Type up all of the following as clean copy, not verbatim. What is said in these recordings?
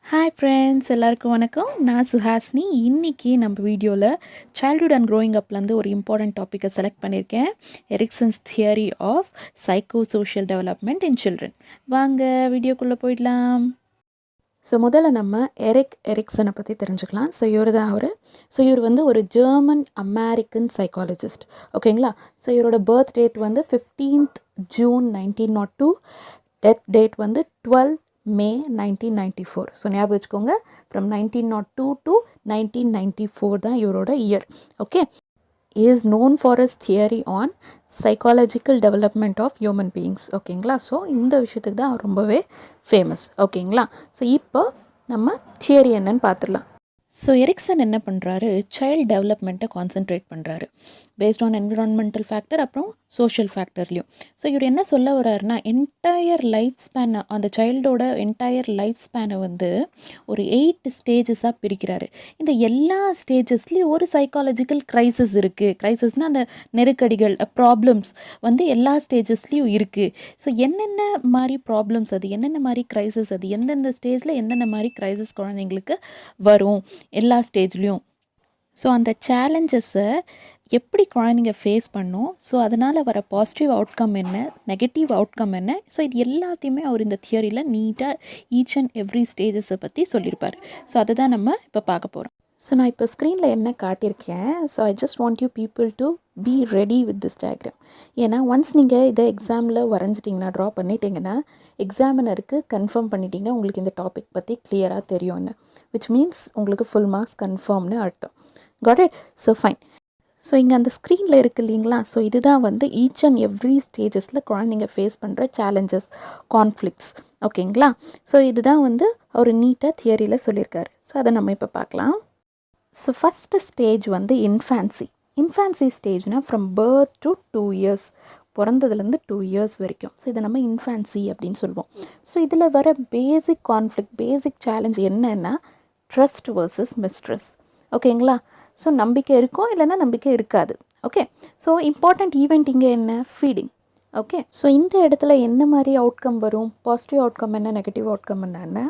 Hi friends, எல்லாருக்கும் வணக்கம். நான் சுஹாஸ்னி. இன்றைக்கி நம்ம வீடியோவில் சைல்ட்ஹுட் அண்ட் க்ரோயிங் அப்லேருந்து ஒரு இம்பார்ட்டன்ட் டாப்பிக்கை செலக்ட் பண்ணியிருக்கேன். Erikson's theory of psycho social development in children. வாங்க வீடியோக்குள்ளே போயிடலாம். ஸோ முதல்ல நம்ம எரிக்சனை பற்றி தெரிஞ்சுக்கலாம். இவர் வந்து ஒரு ஜெர்மன் அமெரிக்கன் சைக்காலஜிஸ்ட். ஓகேங்களா. ஸோ இவரோட பர்த் டேட் வந்து 15th June 1902. டெத் டேட் வந்து 12 May 1994. ஸோ ஞாபகம் வச்சுக்கோங்க, ஃப்ரம் 1902 to 1994 தான் இவரோட year. Okay. Is known for his theory on psychological development of human beings. ஓகேங்களா. ஸோ இந்த விஷயத்துக்கு தான் ரொம்பவே ஃபேமஸ். ஓகேங்களா. ஸோ இப்போ நம்ம தியரி என்னன்னு பார்த்துடலாம். ஸோ எரிக்சன் என்ன பண்ணுறாரு, சைல்டு டெவலப்மெண்ட்டை கான்சென்ட்ரேட் பண்ணுறாரு பேஸ்ட் ஆன் என்விரான்மெண்டல் ஃபேக்டர் அப்புறம் சோஷியல் ஃபேக்டர்லையும். ஸோ இவர் என்ன சொல்ல வர்றாருன்னா, என்டையர் லைஃப் ஸ்பேனை, அந்த சைல்டோட என்டையர் லைஃப் ஸ்பேனை வந்து ஒரு 8 ஸ்டேஜஸாக பிரிக்கிறாரு. இந்த எல்லா ஸ்டேஜஸ்லேயும் ஒரு சைக்காலஜிக்கல் க்ரைசிஸ் இருக்குது. க்ரைசிஸ்னால் அந்த நெருக்கடிகள், ப்ராப்ளம்ஸ் வந்து எல்லா ஸ்டேஜஸ்லேயும் இருக்குது. ஸோ என்னென்ன மாதிரி ப்ராப்ளம்ஸ், அது என்னென்ன மாதிரி க்ரைசிஸ், அது எந்தெந்த ஸ்டேஜில் என்னென்ன மாதிரி க்ரைசிஸ் குழந்தைங்களுக்கு வரும் எல்லா ஸ்டேஜ்லேயும். ஸோ அந்த சேலஞ்சஸை எப்படி குழந்தைங்க ஃபேஸ் பண்ணும், ஸோ அதனால் வர பாசிட்டிவ் அவுட்கம் என்ன, நெகட்டிவ் அவுட்கம் என்ன, ஸோ இது எல்லாத்தையுமே அவர் இந்த தியரியில் நீட்டாக ஈச் அண்ட் எவ்ரி ஸ்டேஜஸை பற்றி சொல்லியிருப்பார். ஸோ அதை தான் நம்ம இப்போ பார்க்க போகிறோம். ஸோ நான் இப்போ ஸ்க்ரீனில் என்ன காட்டியிருக்கேன், so I just want you people to be ready with this diagram. ஏன்னா ஒன்ஸ் நீங்கள் இதை எக்ஸாமில் வரைஞ்சிட்டிங்கன்னா, ட்ரா பண்ணிட்டீங்கன்னா, எக்ஸாமினருக்கு கன்ஃபார்ம் பண்ணிட்டீங்கன்னா உங்களுக்கு இந்த டாபிக் பற்றி கிளியராக தெரியும்னு, விச் மீன்ஸ் உங்களுக்கு ஃபுல் மார்க்ஸ் கன்ஃபார்ம்னு அர்த்தம். God it. So fine. So இங்கே அந்த ஸ்க்ரீனில் இருக்குது இல்லைங்களா, ஸோ இதுதான் வந்து ஈச் அண்ட் எவ்ரி ஸ்டேஜஸில் குழந்தைங்க ஃபேஸ் பண்ணுற சேலஞ்சஸ், கான்ஃப்ளிக்ட்ஸ். ஓகேங்களா. ஸோ இதுதான் வந்து அவர் நீட்டாக தியரியில் சொல்லியிருக்காரு. ஸோ அதை நம்ம இப்போ பார்க்கலாம். ஸோ ஃபஸ்ட்டு ஸ்டேஜ் வந்து இன்ஃபான்சி ஸ்டேஜ்னால் ஃப்ரம் பர்த் டு 2 years, பிறந்ததுலேருந்து 2 years வரைக்கும். ஸோ இதை நம்ம இன்ஃபான்சி அப்படின்னு சொல்லுவோம். ஸோ இதில் வர பேசிக் கான்ஃப்ளிக்ட், பேசிக் சேலஞ்ச் என்னன்னா ட்ரஸ்ட் வர்சஸ் மிஸ்ட்ரஸ். ஓகேங்களா. ஸோ நம்பிக்கை இருக்கும், இல்லைன்னா நம்பிக்கை இருக்காது. ஓகே. ஸோ இம்பார்ட்டண்ட் ஈவெண்ட் இங்கே என்ன, ஃபீடிங். ஓகே. ஸோ இந்த இடத்துல என்ன மாதிரி அவுட்கம் வரும், பாசிட்டிவ் அவுட்கம் என்ன, நெகட்டிவ் அவுட்கம் என்னன்னா,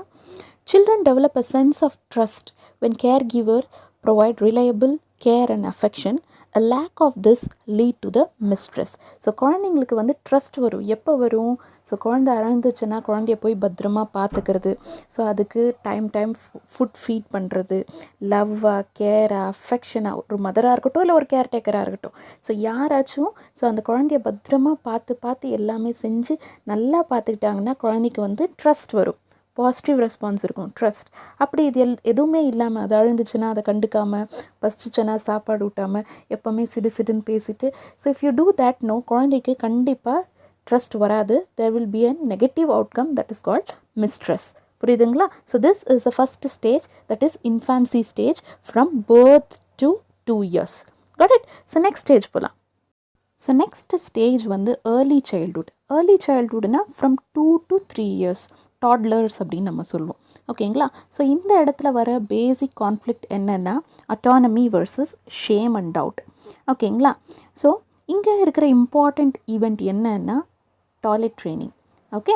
children develop a sense of trust when caregiver provide reliable care and affection. A lack of this lead to the mistress. So குழந்தைங்களுக்கு வந்து ட்ரஸ்ட் வரும். எப்போ வரும், ஸோ குழந்தை அறந்துச்சுன்னா குழந்தைய போய் பத்திரமா பார்த்துக்கிறது, ஸோ அதுக்கு டைம் ஃபுட் ஃபீட் பண்ணுறது, லவ்வாக, கேராக, அஃபெக்ஷனாக, ஒரு மதராக இருக்கட்டும் இல்லை ஒரு கேர்டேக்கராக இருக்கட்டும், ஸோ யாராச்சும் ஸோ அந்த குழந்தைய பத்திரமா பார்த்து எல்லாமே செஞ்சு நல்லா பார்த்துக்கிட்டாங்கன்னா குழந்தைக்கு வந்து ட்ரஸ்ட் வரும், பாசிட்டிவ் ரெஸ்பான்ஸ் இருக்கும், ட்ரஸ்ட். அப்படி இது எதுவுமே இல்லாமல், அது அழுந்துச்சுன்னா அதை கண்டுக்காமல், பசிச்சுன்னா சாப்பாடு ஊட்டாமல், எப்போவுமே சிடுன்னு பேசிட்டு, so if you do that, no, குழந்தைக்கு கண்டிப்பாக ட்ரஸ்ட் வராது. There will be a negative outcome, that is called mistrust. புரியுதுங்களா. So this is the first stage, that is infancy stage from birth to 2 years. Got it. So next stage போகலாம். So next stage வந்து early சைல்ட்ஹுட்னா from 2 to 3 years, toddlers அப்படின்னு நம்ம சொல்லுவோம். ஓகேங்களா. So இந்த இடத்துல வர பேசிக் கான்ஃப்ளிக்ட் என்னென்னா autonomy versus shame and doubt. ஓகேங்களா. ஸோ இங்கே இருக்கிற இம்பார்ட்டண்ட் ஈவெண்ட் என்னன்னா டாய்லெட் ட்ரைனிங். ஓகே.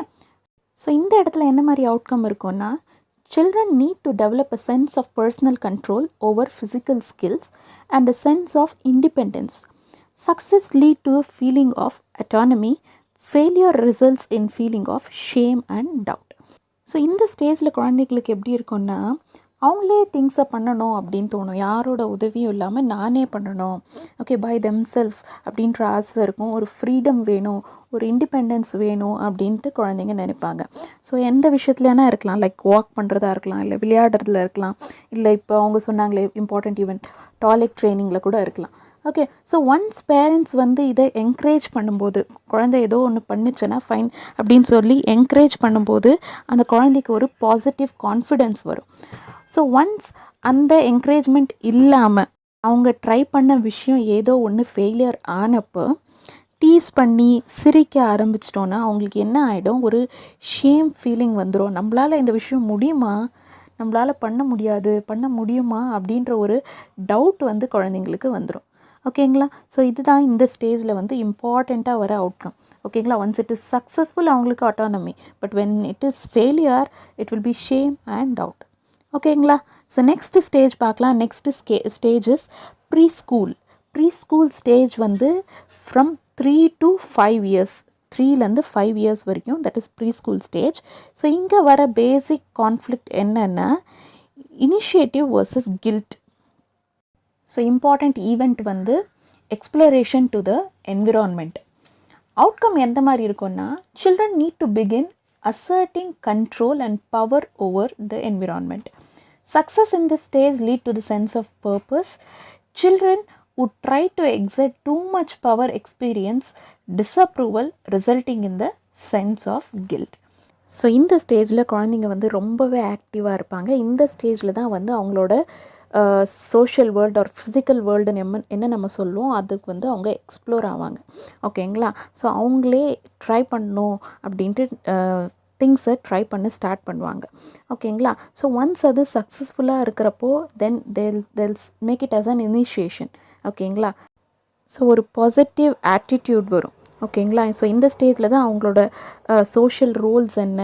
ஸோ இந்த இடத்துல என்ன மாதிரி அவுட்கம் இருக்கும்னா, children need to develop a sense of personal control over physical skills and a sense of independence. Success lead to a feeling of autonomy. Failure results in feeling of shame and doubt. So இந்த ஸ்டேஜில் குழந்தைகளுக்கு எப்படி இருக்குன்னா, அவங்களே திங்ஸை பண்ணணும் அப்படின்னு தோணும், யாரோட உதவியும் இல்லாமல் நானே பண்ணணும், ஓகே, பை தெம்செல்ஃப் அப்படின்ற ஆசை இருக்கும், ஒரு ஃப்ரீடம் வேணும், ஒரு இண்டிபெண்டன்ஸ் வேணும் அப்படின்ட்டு குழந்தைங்க நினைப்பாங்க. ஸோ எந்த விஷயத்துலனா இருக்கலாம், லைக் வாக் பண்ணுறதா இருக்கலாம், இல்லை விளையாடுறதுல இருக்கலாம், இல்லை இப்போ அவங்க சொன்னாங்களே இம்பார்ட்டண்ட் ஈவெண்ட் டாய்லெட் ட்ரைனிங்கில் கூட இருக்கலாம். ஓகே. ஸோ ஒன்ஸ் பேரண்ட்ஸ் வந்து இதை என்கரேஜ் பண்ணும்போது, குழந்தை ஏதோ ஒன்று பண்ணுச்சுன்னா ஃபைன் அப்படின்னு சொல்லி என்கரேஜ் பண்ணும்போது அந்த குழந்தைக்கு ஒரு பாசிட்டிவ் கான்ஃபிடென்ஸ் வரும். ஸோ ஒன்ஸ் அந்த என்கரேஜ்மெண்ட் இல்லாமல் அவங்க ட்ரை பண்ண விஷயம் ஏதோ ஒன்று ஃபெயிலியர் ஆனப்போ டீஸ் பண்ணி சிரிக்க ஆரம்பிச்சிட்டோன்னா அவங்களுக்கு என்ன ஆகிடும், ஒரு ஷேம் ஃபீலிங் வந்துடும். நம்மளால் இந்த விஷயம் முடியுமா, நம்மளால் பண்ண முடியுமா அப்படின்ற ஒரு டவுட் வந்து குழந்தைங்களுக்கு வந்துடும். ஓகேங்களா. ஸோ இதுதான் இந்த ஸ்டேஜில் வந்து இம்பார்ட்டண்ட்டாக வர அவுட்கம். ஓகேங்களா. ஒன்ஸ் இட் இஸ் சக்ஸஸ்ஃபுல் அவங்களுக்கு autonomy, but when it is failure it will be shame and doubt. ஓகேங்களா? ஸோ நெக்ஸ்ட் ஸ்டேஜ் பார்க்கலாம். Next stage is pre school. Pre school stage வந்து ஃப்ரம் 3 to 5 இயர்ஸ், 3லேருந்து 5 years வரைக்கும், that is pre school stage. So இங்கே வர basic conflict என்னென்னா initiative versus guilt. So important event வந்து exploration to the environment. Outcome எந்த மாதிரி இருக்கும்னா children need to begin asserting control and power over the environment. Success in this stage lead to the sense of purpose. Children would try to exert too much power, experience disapproval resulting in the sense of guilt. So இந்த ஸ்டேஜில் குழந்தைங்க வந்து ரொம்பவே ஆக்டிவாக இருப்பாங்க. இந்த ஸ்டேஜில் தான் வந்து அவங்களோட சோஷியல் வேர்ல்டு ஒரு ஃபிசிக்கல் வேர்ல்டுன்னு என்ன நம்ம சொல்லுவோம் அதுக்கு வந்து அவங்க எக்ஸ்ப்ளோர் ஆவாங்க. ஓகேங்களா? ஸோ அவங்களே ட்ரை பண்ணணும் அப்படின்ட்டு திங்ஸை ட்ரை பண்ண ஸ்டார்ட் பண்ணுவாங்க. ஓகேங்களா? ஸோ ஒன்ஸ் அது சக்ஸஸ்ஃபுல்லாக இருக்கிறப்போ then they'll make it as an initiation. ஓகேங்களா? ஸோ ஒரு பாசிட்டிவ் ஆட்டிடியூட் வரும். ஓகேங்களா? ஸோ இந்த ஸ்டேஜில் தான் அவங்களோட சோஷியல் ரோல்ஸ் என்ன,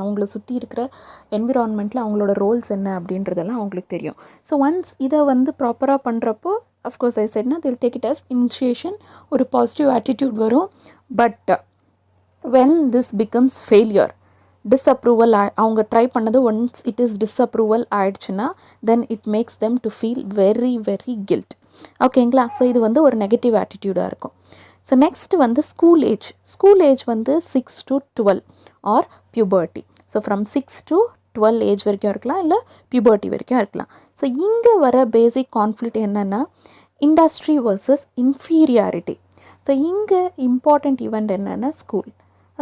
அவங்கள சுற்றி இருக்கிற என்விரான்மெண்ட்டில் அவங்களோட ரோல்ஸ் என்ன அப்படின்றதெல்லாம் அவங்களுக்கு தெரியும். ஸோ ஒன்ஸ் இதை வந்து ப்ராப்பராக பண்ணுறப்போ அஃப்கோர்ஸ் ஐ செட்னா they'll take it as initiation, ஒரு பாசிட்டிவ் ஆட்டிடியூட் வரும். But when this becomes failure, disapproval அவங்க ட்ரை பண்ணது ஒன்ஸ் இட் இஸ் டிஸ்அப்ரூவல் ஆயிடுச்சுன்னா then it makes them to feel very very guilt. ஓகேங்களா? ஸோ இது வந்து ஒரு நெகட்டிவ் ஆட்டிடியூடாக இருக்கும். ஸோ நெக்ஸ்ட் வந்து ஸ்கூல் ஏஜ். ஸ்கூல் ஏஜ் வந்து 6 to 12 or puberty. So from 6 to 12 age வரைக்கும் இருக்கலாம், இல்லை பியூபர்ட்டி வரைக்கும் இருக்கலாம். ஸோ இங்கே வர பேசிக் கான்ஃப்ளிக்ட் என்னென்னா இண்டஸ்ட்ரி வர்சஸ் இன்ஃபீரியாரிட்டி. ஸோ இங்கே இம்பார்ட்டண்ட் ஈவெண்ட் என்னென்னா school.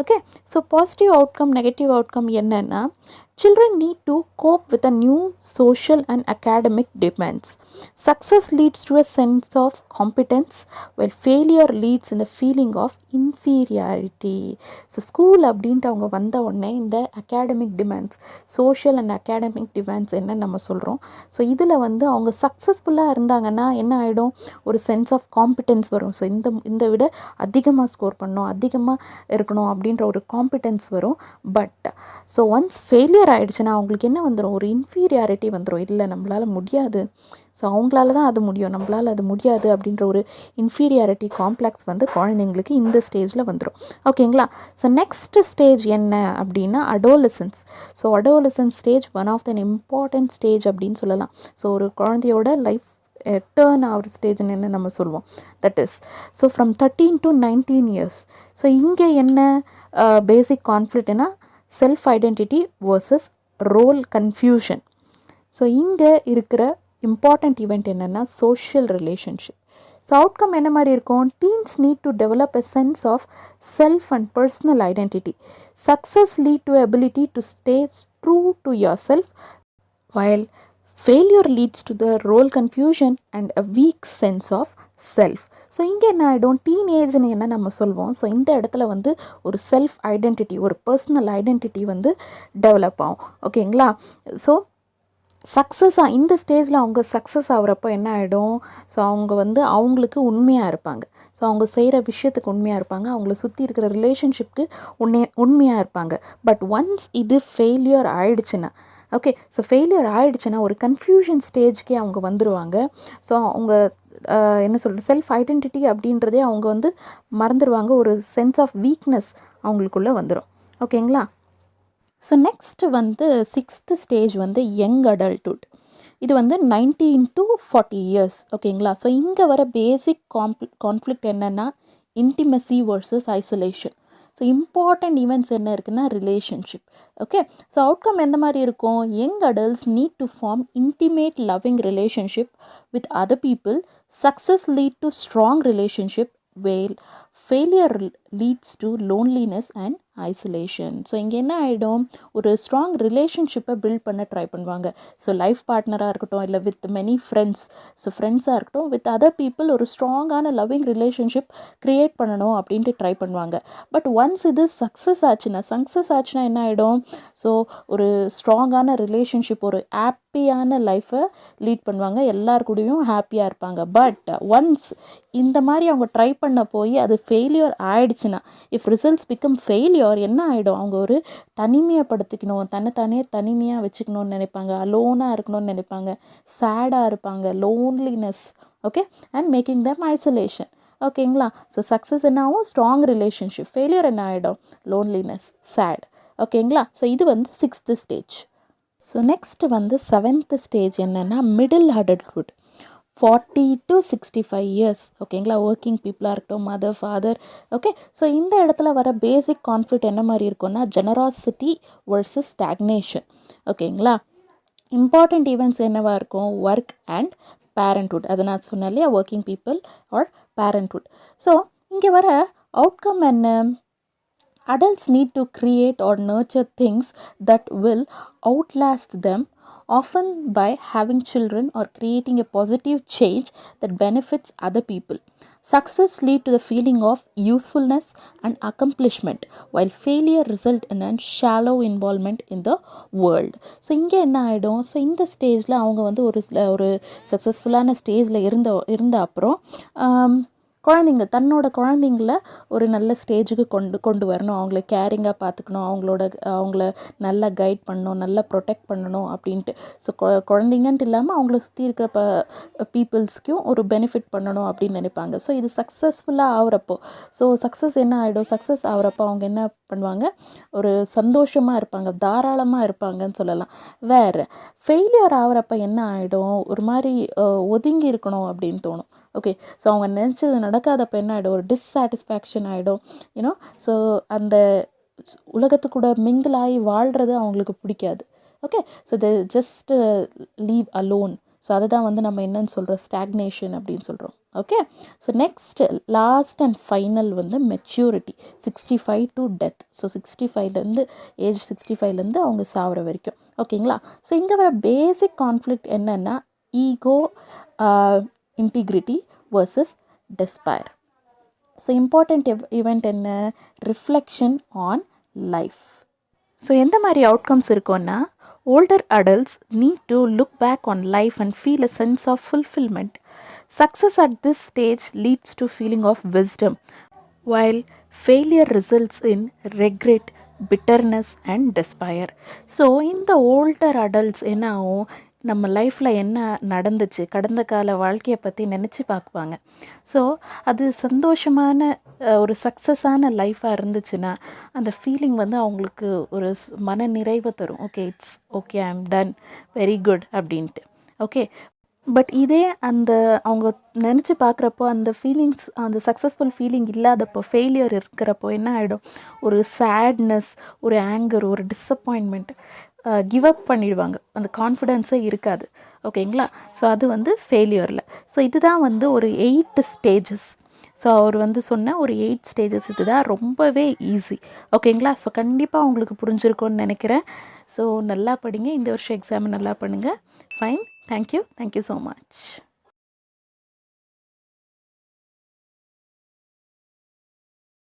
Okay, so positive outcome negative outcome என்னென்னா children need to cope with a new social and academic demands. Success leads to a sense of competence while failure leads in the feeling of inferiority. So school அப்படின்ட்டு அவங்க வந்த உடனே இந்த academic demands, social and academic demands என்ன நம்ம சொல்கிறோம். So இதில் வந்து அவங்க சக்ஸஸ்ஃபுல்லாக இருந்தாங்கன்னா என்ன ஆகிடும், ஒரு சென்ஸ் ஆஃப் காம்பிடென்ஸ் வரும். ஸோ இந்த விட அதிகமாக ஸ்கோர் பண்ணணும், அதிகமாக இருக்கணும் அப்படின்ற ஒரு காம்பிடென்ஸ் வரும். பட் ஸோ ஒன்ஸ் ஃபெயிலியர் ஆகிடுச்சுன்னா அவங்களுக்கு என்ன வந்துடும், ஒரு இன்ஃபீரியாரிட்டி வந்துடும். இல்லை நம்மளால் முடியாது, ஸோ அவங்களால தான் அது முடியும், நம்மளால் அது முடியாது அப்படின்ற ஒரு இன்ஃபீரியாரிட்டி காம்ப்ளெக்ஸ் வந்து குழந்தைங்களுக்கு இந்த ஸ்டேஜில் வந்துடும். ஓகேங்களா? ஸோ நெக்ஸ்ட் ஸ்டேஜ் என்ன அப்படின்னா adolescence. So adolescence stage one of the important stage அப்படின்னு சொல்லலாம். ஸோ ஒரு குழந்தையோட லைஃப் டேர்ன் ஆகிற ஸ்டேஜ்னு என்ன நம்ம சொல்லுவோம். That is so from 13 to 19 years. So இங்கே என்ன பேசிக் கான்ஃப்ளிக்ட்னா self identity versus role confusion. So இங்கே இருக்கிற இம்பார்ட்டண்ட் ஈவெண்ட் என்னென்னா சோஷியல் ரிலேஷன்ஷிப். ஸோ அவுட்கம் என்ன மாதிரி இருக்கும், teens need to develop a sense of self and personal identity. Success lead to ability to stay true to your self while failure leads to the role confusion and a weak sense of self. So இங்கே என்ன ஆகிடும், டீனேஜ்னு என்ன நம்ம சொல்வோம். So இந்த இடத்துல வந்து ஒரு செல்ஃப் ஐடென்டிட்டி, ஒரு பர்சனல் ஐடென்டிட்டி வந்து டெவலப் ஆகும். ஓகேங்களா? ஸோ சக்ஸஸாக இந்த ஸ்டேஜில் அவங்க சக்ஸஸ் ஆகிறப்போ என்ன ஆகிடும், ஸோ அவங்க வந்து அவங்களுக்கு உண்மையாக இருப்பாங்க. ஸோ அவங்க செய்கிற விஷயத்துக்கு உண்மையாக இருப்பாங்க, அவங்கள சுற்றி இருக்கிற ரிலேஷன்ஷிப்க்கு உண்மையாக இருப்பாங்க. பட் ஒன்ஸ் இது ஃபெயிலியர் ஆயிடுச்சுன்னா, ஓகே, ஸோ ஃபெயிலியர் ஆகிடுச்சுன்னா ஒரு கன்ஃபியூஷன் ஸ்டேஜ்க்கே அவங்க வந்துடுவாங்க. ஸோ அவங்க என்ன சொல்கிறது, செல்ஃப் ஐடென்டிட்டி அப்படின்றதே அவங்க வந்து மறந்துடுவாங்க. ஒரு சென்ஸ் ஆஃப் வீக்னஸ் அவங்களுக்குள்ளே வந்துடும். ஓகேங்களா? ஸோ நெக்ஸ்ட் வந்து 6th ஸ்டேஜ் வந்து யங் அடல்ட்ஹுட். இது வந்து 19 to 40 இயர்ஸ். ஓகேங்களா? ஸோ இங்கே வர பேசிக் கான்ஃப்ளிக்ட் என்னென்னா intimacy versus isolation. So important events என்ன இருக்குன்னா ரிலேஷன்ஷிப். ஓகே, ஸோ அவுட்கம் எந்த மாதிரி இருக்கும், young adults need to form intimate loving relationship with other people. Success lead to strong relationship while failure leads to loneliness and isolation. So இங்கே என்ன ஆகிடும், ஒரு strong ரிலேஷன்ஷிப்பை பில்ட் பண்ண ட்ரை பண்ணுவாங்க. ஸோ லைஃப் பார்ட்னராக இருக்கட்டும், இல்லை வித் மெனி ஃப்ரெண்ட்ஸ், ஸோ ஃப்ரெண்ட்ஸாக இருக்கட்டும், வித் அதர் பீப்புள் ஒரு ஸ்ட்ராங்கான லவ்விங் ரிலேஷன்ஷிப் க்ரியேட் பண்ணணும் அப்படின்ட்டு ட்ரை பண்ணுவாங்க. பட் ஒன்ஸ் இது சக்ஸஸ் ஆச்சுன்னா என்ன ஆகிடும், ஸோ ஒரு ஸ்ட்ராங்கான ரிலேஷன்ஷிப், ஒரு ஹாப்பியான லைஃப்பை லீட் பண்ணுவாங்க, எல்லார் கூடயும் ஹாப்பியாக இருப்பாங்க. பட் ஒன்ஸ் இந்த மாதிரி அவங்க ட்ரை பண்ண போய் அது ஃபெயிலியர் ஆயிடுச்சுன்னா, இஃப் ரிசல்ட்ஸ் பிகம் ஃபெயிலியர் என்ன ஆகிடும், அவங்க ஒரு தனிமையப்படுத்திக்கணும், தன்னைத்தானே தனிமையாக வச்சுக்கணும்னு நினைப்பாங்க, அலோனாக இருக்கணும்னு நினைப்பாங்க, சேடாக இருப்பாங்க, loneliness, okay, and making them isolation. ஓகேங்களா? ஸோ சக்ஸஸ் என்ன ஆகும், ஸ்ட்ராங் ரிலேஷன்ஷிப். ஃபெயிலியர் என்ன ஆகிடும், லோன்லினஸ், சேட். ஓகேங்களா? ஸோ இது வந்து 6th ஸ்டேஜ். ஸோ நெக்ஸ்ட் வந்து 7th ஸ்டேஜ் என்னென்னா மிடில் அடல்ட்ஹுட், 40 to 65 இயர்ஸ். ஓகேங்களா? ஒர்க்கிங் பீப்புளாக இருக்கட்டும், மதர், ஃபாதர். ஓகே, ஸோ இந்த இடத்துல வர பேசிக் கான்ஃப்ளிக்ட் என்ன மாதிரி இருக்கும்னா, ஜெனராசிட்டி வர்சஸ் ஸ்டாக்னேஷன். ஓகேங்களா? இம்பார்ட்டண்ட் ஈவெண்ட்ஸ் என்னவாக இருக்கும், ஒர்க் அண்ட் பேரண்ட்ஹுட். அதை நான் சொன்னேன் இல்லையா, working people are parenthood. So இங்கே வர அவுட்கம் என்ன, adults need to create or nurture things that will outlast them, often by having children or creating a positive change that benefits other people. Success leads to the feeling of usefulness and accomplishment, while failure results in a shallow involvement in the world. So இங்கே என்ன ஆகிடும், so இந்த ஸ்டேஜில் அவங்க வந்து ஒரு சக்ஸஸ்ஃபுல்லான ஸ்டேஜில் இருந்த அப்புறம் தன்னோட குழந்தைங்கள ஒரு நல்ல ஸ்டேஜுக்கு கொண்டு வரணும், அவங்கள கேரிங்காக பார்த்துக்கணும், அவங்கள நல்லா கைட் பண்ணணும், நல்லா ப்ரொடெக்ட் பண்ணணும் அப்படின்ட்டு. ஸோ குழந்தைங்கன்ட்டு இல்லாமல் அவங்கள சுற்றி இருக்கிற பீப்புள்ஸ்க்கும் ஒரு பெனிஃபிட் பண்ணணும் அப்படின்னு நினைப்பாங்க. ஸோ இது சக்ஸஸ்ஃபுல்லாக ஆகிறப்போ, ஸோ சக்ஸஸ் என்ன ஆகிடும், சக்ஸஸ் ஆகிறப்போ அவங்க என்ன பண்ணுவாங்க, ஒரு சந்தோஷமாக இருப்பாங்க, தாராளமாக இருப்பாங்கன்னு சொல்லலாம். வேறு ஃபெயிலியர் ஆகிறப்ப என்ன ஆகிடும், ஒரு மாதிரி ஒதுங்கி இருக்கணும் அப்படின்னு தோணும். ஓகே, ஸோ அவங்க நினச்சது நடக்காதப்போ என்ன ஆகிடும், ஒரு டிஸ்சாட்டிஸ்ஃபேக்ஷன் ஆகிடும், யூனோ. ஸோ அந்த உலகத்துக்கூட மிங்கிள் ஆகி வாழ்கிறது அவங்களுக்கு பிடிக்காது. Okay, so the just leave alone. So அதை தான் வந்து நம்ம என்னன்னு சொல்கிறோம், ஸ்டாக்னேஷன் அப்படின்னு சொல்கிறோம். Okay, so next last and final வந்து மெச்சூரிட்டி, 65 to டெத். ஸோ 65லேருந்து ஏஜ் 65லேருந்து அவங்க சாகிற வரைக்கும். ஓகேங்களா? ஸோ இங்கே வர பேசிக் கான்ஃப்ளிக்ட் என்னென்னா, ego, integrity versus despair. So important event என்ன, ரிஃப்ளெக்ஷன் ஆன் லைஃப். ஸோ எந்த மாதிரி அவுட்கம்ஸ் இருக்கும்னா, older adults need to look back on life and feel a sense of fulfillment. Success at this stage leads to feeling of wisdom, while failure results in regret, bitterness and despair. So இந்த older adults என்ன ஆகும், நம்ம லைஃப்பில் என்ன நடந்துச்சு, கடந்த கால வாழ்க்கையை பற்றி நினச்சி பார்ப்பாங்க. ஸோ அது சந்தோஷமான ஒரு சக்ஸஸான லைஃப்பாக இருந்துச்சுன்னா அந்த ஃபீலிங் வந்து அவங்களுக்கு ஒரு மன நிறைவை தரும். Okay, it's okay, I am ton, very good அப்படின்ட்டு. ஓகே, பட் இதே அந்த அவங்க நினச்சி பார்க்குறப்போ அந்த ஃபீலிங்ஸ், அந்த சக்ஸஸ்ஃபுல் ஃபீலிங் இல்லாதப்போ, ஃபெயிலியர் இருக்கிறப்போ என்ன ஆகிடும், ஒரு சேட்னஸ், ஒரு ஆங்கர், ஒரு டிஸப்பாயின்மெண்ட், கிவ் அப் பண்ணிடுவாங்க, அந்த கான்ஃபிடென்ஸே இருக்காது. ஓகேங்களா? ஸோ அது வந்து ஃபெயிலியரில். ஸோ இதுதான் வந்து ஒரு 8 ஸ்டேஜஸ். ஸோ அவர் வந்து சொன்ன ஒரு 8 ஸ்டேஜஸ் இதுதான், ரொம்பவே ஈஸி. ஓகேங்களா? ஸோ கண்டிப்பாக உங்களுக்கு புரிஞ்சிருக்கும்னு நினைக்கிறேன். ஸோ நல்லா படிங்க, இந்த வருஷம் எக்ஸாமை நல்லா பண்ணுங்கள். Fine, thank you so much.